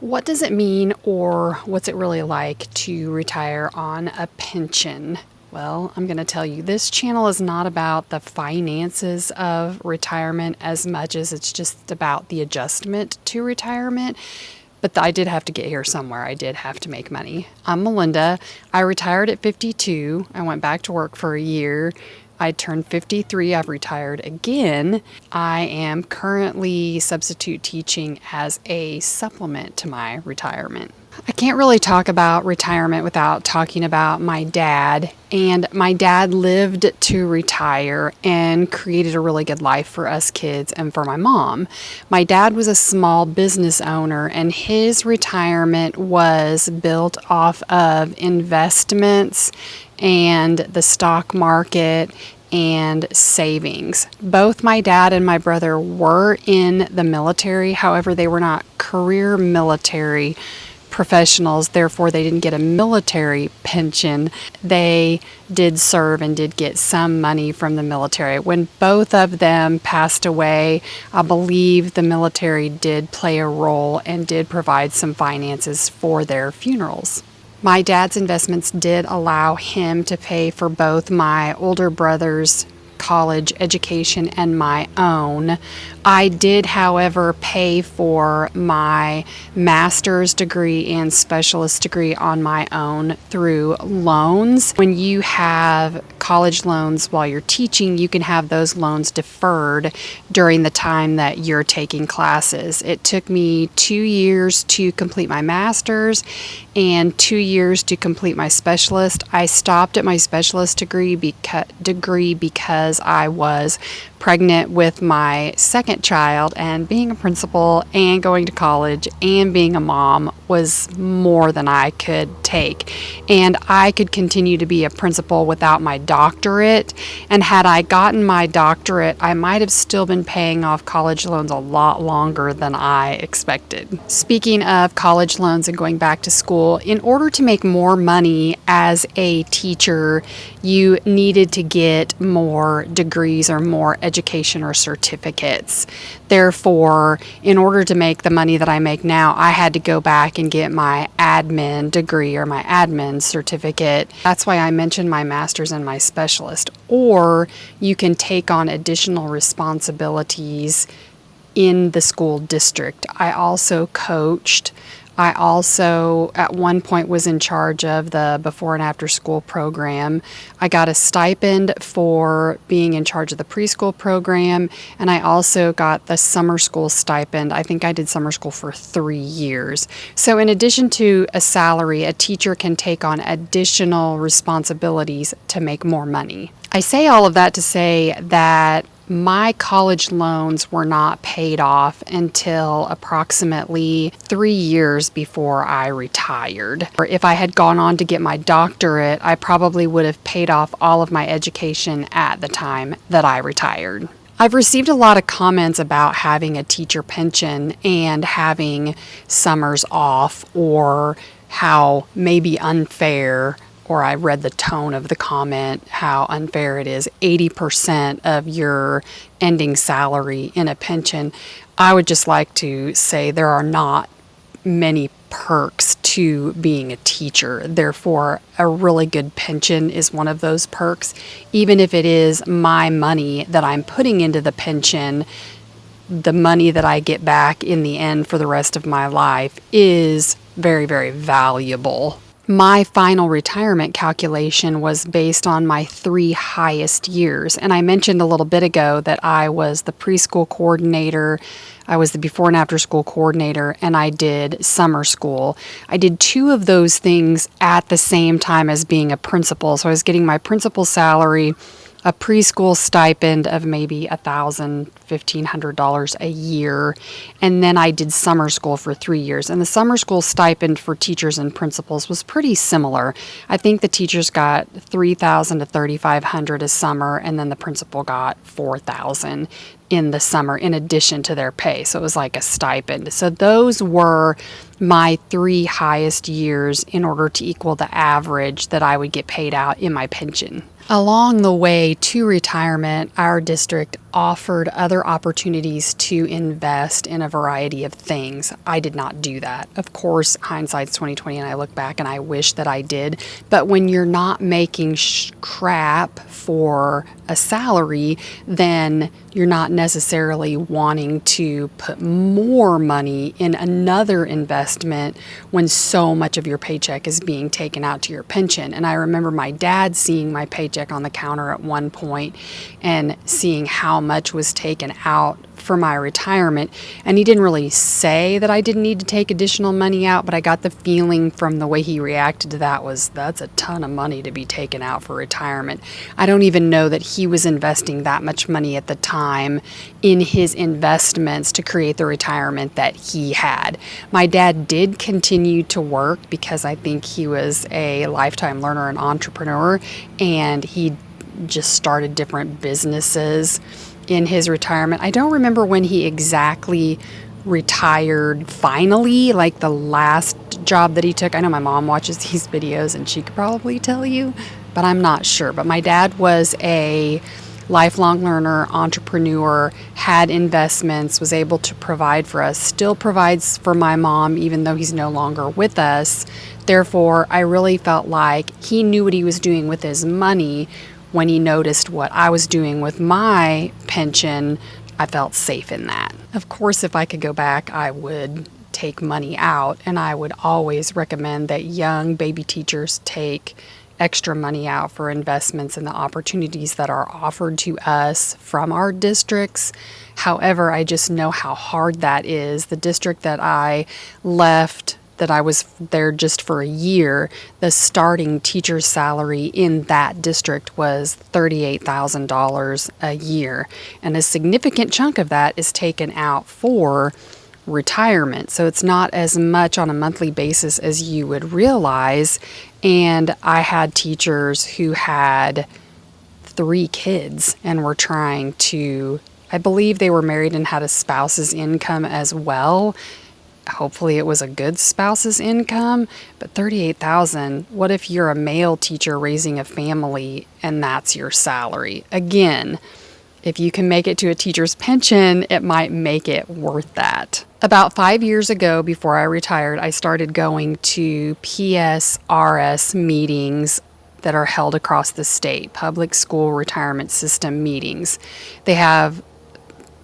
What does it mean, or what's it really like to retire on a pension? Well, I'm going to tell you, this channel is not about the finances of retirement as much as it's just about the adjustment to retirement. But I did have to get here somewhere. I did have to make money. I'm Melinda. I retired at 52. I went back to work for a year. I turned 53. I've retired again. I am currently substitute teaching as a supplement to my retirement. I can't really talk about retirement without talking about my dad. And my dad lived to retire and created a really good life for us kids and for my mom. My dad was a small business owner, and his retirement was built off of investments and the stock market and savings. Both my dad and my brother were in the military. However, they were not career military professionals, therefore they didn't get a military pension. They did serve and did get some money from the military. When both of them passed away, I believe the military did play a role and did provide some finances for their funerals. My dad's investments did allow him to pay for both my older brother's college education and my own. I did, however, pay for my master's degree and specialist degree on my own through loans. When you have college loans while you're teaching, you can have those loans deferred during the time that you're taking classes. It took me 2 years to complete my master's and 2 years to complete my specialist. I stopped at my specialist degree because I was pregnant with my second child, and being a principal and going to college and being a mom was more than I could take. And I could continue to be a principal without my doctorate. And had I gotten my doctorate, I might have still been paying off college loans a lot longer than I expected. Speaking of college loans and going back to school, in order to make more money as a teacher, you needed to get more degrees or more education or certificates. Therefore, in order to make the money that I make now, I had to go back and get my admin degree or my admin certificate. That's why I mentioned my master's and my specialist. Or you can take on additional responsibilities in the school district. I also coached. I also, at one point, was in charge of the before and after school program. I got a stipend for being in charge of the preschool program, and I also got the summer school stipend. I think I did summer school for 3 years. So in addition to a salary, a teacher can take on additional responsibilities to make more money. I say all of that to say that my college loans were not paid off until approximately 3 years before I retired. Or if I had gone on to get my doctorate, I probably would have paid off all of my education at the time that I retired. I've received a lot of comments about having a teacher pension and having summers off, or how maybe unfair, or I read the tone of the comment, how unfair it is, 80% of your ending salary in a pension. I would just like to say there are not many perks to being a teacher. Therefore, a really good pension is one of those perks. Even if it is my money that I'm putting into the pension, the money that I get back in the end for the rest of my life is very, very valuable. My final retirement calculation was based on my 3 highest years. And I mentioned a little bit ago that I was the preschool coordinator, I was the before and after school coordinator, and I did summer school. I did 2 of those things at the same time as being a principal. So I was getting my principal salary, a preschool stipend of maybe $1,000, $1,500 a year. And then I did summer school for 3 years. And the summer school stipend for teachers and principals was pretty similar. I think the teachers got $3,000 to $3,500 a summer, and then the principal got $4,000 in the summer in addition to their pay. So it was like a stipend. So those were my 3 highest years in order to equal the average that I would get paid out in my pension. Along the way to retirement, our district offered other opportunities to invest in a variety of things. I did not do that. Of course, hindsight's 2020 and I look back and I wish that I did. But when you're not making crap for a salary, then you're not necessarily wanting to put more money in another investment when so much of your paycheck is being taken out to your pension. And I remember my dad seeing my paycheck on the counter at one point and seeing how much was taken out for my retirement. And he didn't really say that I didn't need to take additional money out, but I got the feeling from the way he reacted to that was, that's a ton of money to be taken out for retirement. I don't even know that he was investing that much money at the time in his investments to create the retirement that he had. My dad did continue to work because I think he was a lifetime learner and entrepreneur, and he just started different businesses in his retirement. I don't remember when he exactly retired finally, like the last job that he took. I know my mom watches these videos and she could probably tell you, but I'm not sure. But my dad was a lifelong learner, entrepreneur, had investments, was able to provide for us, still provides for my mom, even though he's no longer with us. Therefore, I really felt like he knew what he was doing with his money. When he noticed what I was doing with my pension, I felt safe in that. Of course, if I could go back, I would take money out, and I would always recommend that young baby teachers take extra money out for investments and the opportunities that are offered to us from our districts. However, I just know how hard that is. The district that I left, that I was there just for a year, the starting teacher's salary in that district was $38,000 a year. And a significant chunk of that is taken out for retirement. So it's not as much on a monthly basis as you would realize. And I had teachers who had 3 kids and were trying to, I believe they were married and had a spouse's income as well. Hopefully it was a good spouse's income, but 38,000, what if you're a male teacher raising a family and that's your salary? Again, if you can make it to a teacher's pension, it might make it worth that. About 5 years ago, before I retired, I started going to PSRS meetings that are held across the state, Public School Retirement System meetings. They have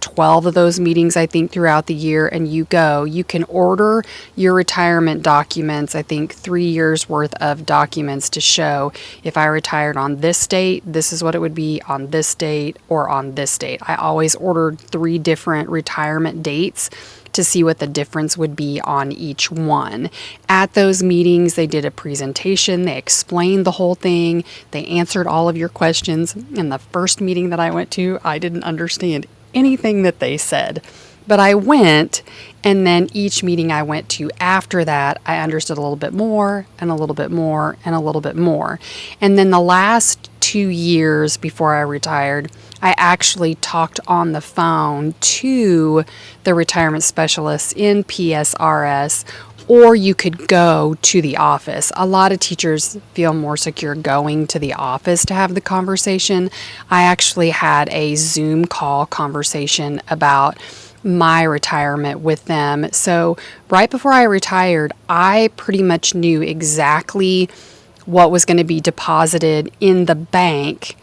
12 of those meetings, I think, throughout the year, and you can order your retirement documents, I think 3 years worth of documents to show if I retired on this date, this is what it would be on this date or on this date. I always ordered 3 different retirement dates to see what the difference would be on each one. At those meetings, they did a presentation, they explained the whole thing, they answered all of your questions. In the first meeting that I went to, I didn't understand anything that they said, but I went, and then each meeting I went to after that, I understood a little bit more and a little bit more and a little bit more. And then the last 2 years before I retired, I actually talked on the phone to the retirement specialists in PSRS, or you could go to the office. A lot of teachers feel more secure going to the office to have the conversation. I actually had a Zoom call conversation about my retirement with them. So right before I retired, I pretty much knew exactly what was going to be deposited in the bank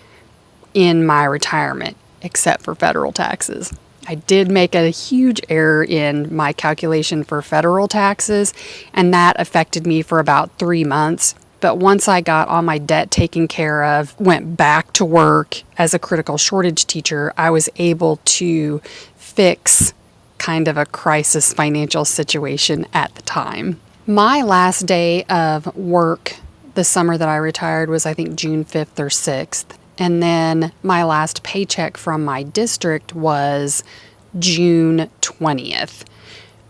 in my retirement, except for federal taxes. I did make a huge error in my calculation for federal taxes, and that affected me for about 3 months. But once I got all my debt taken care of, went back to work as a critical shortage teacher, I was able to fix kind of a crisis financial situation at the time. My last day of work the summer that I retired was, I think, June 5th or 6th. And then my last paycheck from my district was June 20th.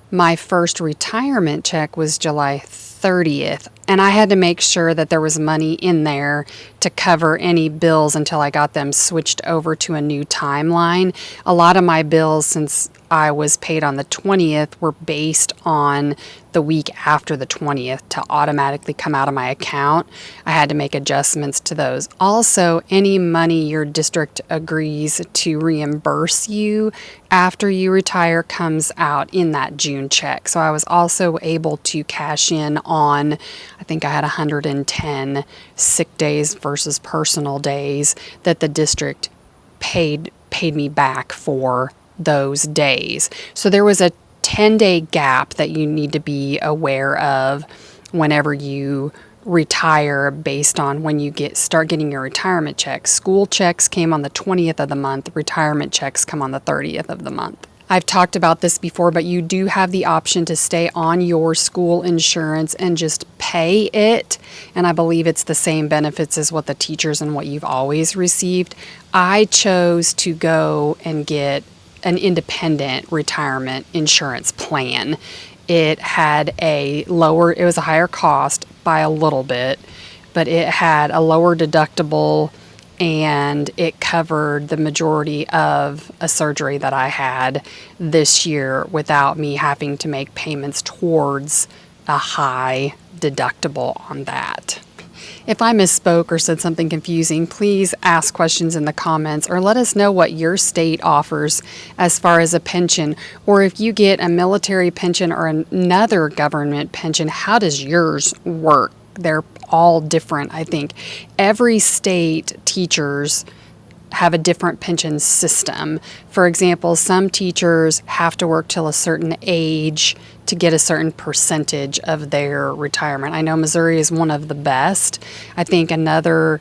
My first retirement check was July 30th, and I had to make sure that there was money in there to cover any bills until I got them switched over to a new timeline. A lot of my bills, since I was paid on the 20th, were based on the week after the 20th to automatically come out of my account. I had to make adjustments to those. Also, any money your district agrees to reimburse you after you retire comes out in that June check. So I was also able to cash in on, I think I had 110 sick days versus personal days that the district paid me back for those days. So there was a 10-day gap that you need to be aware of whenever you retire based on when you start getting your retirement checks. School checks came on the 20th of the month, retirement checks come on the 30th of the month. I've talked about this before, but you do have the option to stay on your school insurance and just pay it. And I believe it's the same benefits as what the teachers and what you've always received. I chose to go and get an independent retirement insurance plan. It had it was a higher cost by a little bit, but it had a lower deductible and it covered the majority of a surgery that I had this year without me having to make payments towards a high deductible on that. If I misspoke or said something confusing, please ask questions in the comments or let us know what your state offers as far as a pension. Or if you get a military pension or another government pension, how does yours work? They're all different, I think. Every state teachers have a different pension system. For example, some teachers have to work till a certain age to get a certain percentage of their retirement. I know Missouri is one of the best. I think another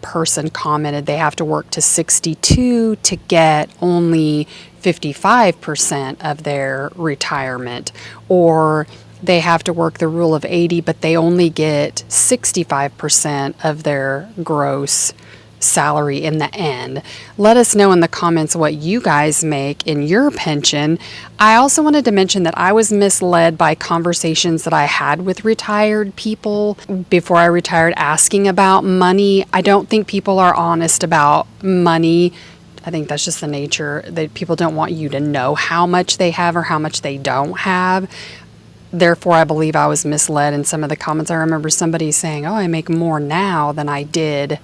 person commented they have to work to 62 to get only 55% of their retirement, or they have to work the rule of 80, but they only get 65% of their gross salary in the end. Let us know in the comments what you guys make in your pension. I also wanted to mention that I was misled by conversations that I had with retired people before I retired asking about money. I don't think people are honest about money. I think that's just the nature that people don't want you to know how much they have or how much they don't have. Therefore, I believe I was misled in some of the comments. I remember somebody saying, "Oh, I make more now than I did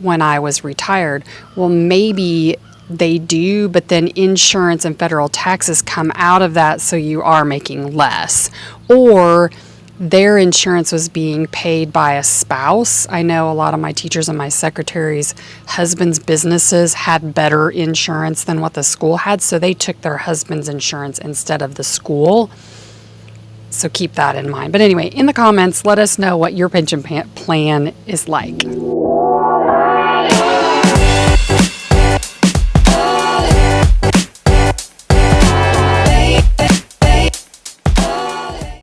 when I was retired." Well, maybe they do, but then insurance and federal taxes come out of that, so you are making less. Or their insurance was being paid by a spouse. I know a lot of my teachers and my secretaries' husbands' businesses had better insurance than what the school had, so they took their husband's insurance instead of the school. So keep that in mind. But anyway, in the comments, let us know what your pension plan is like.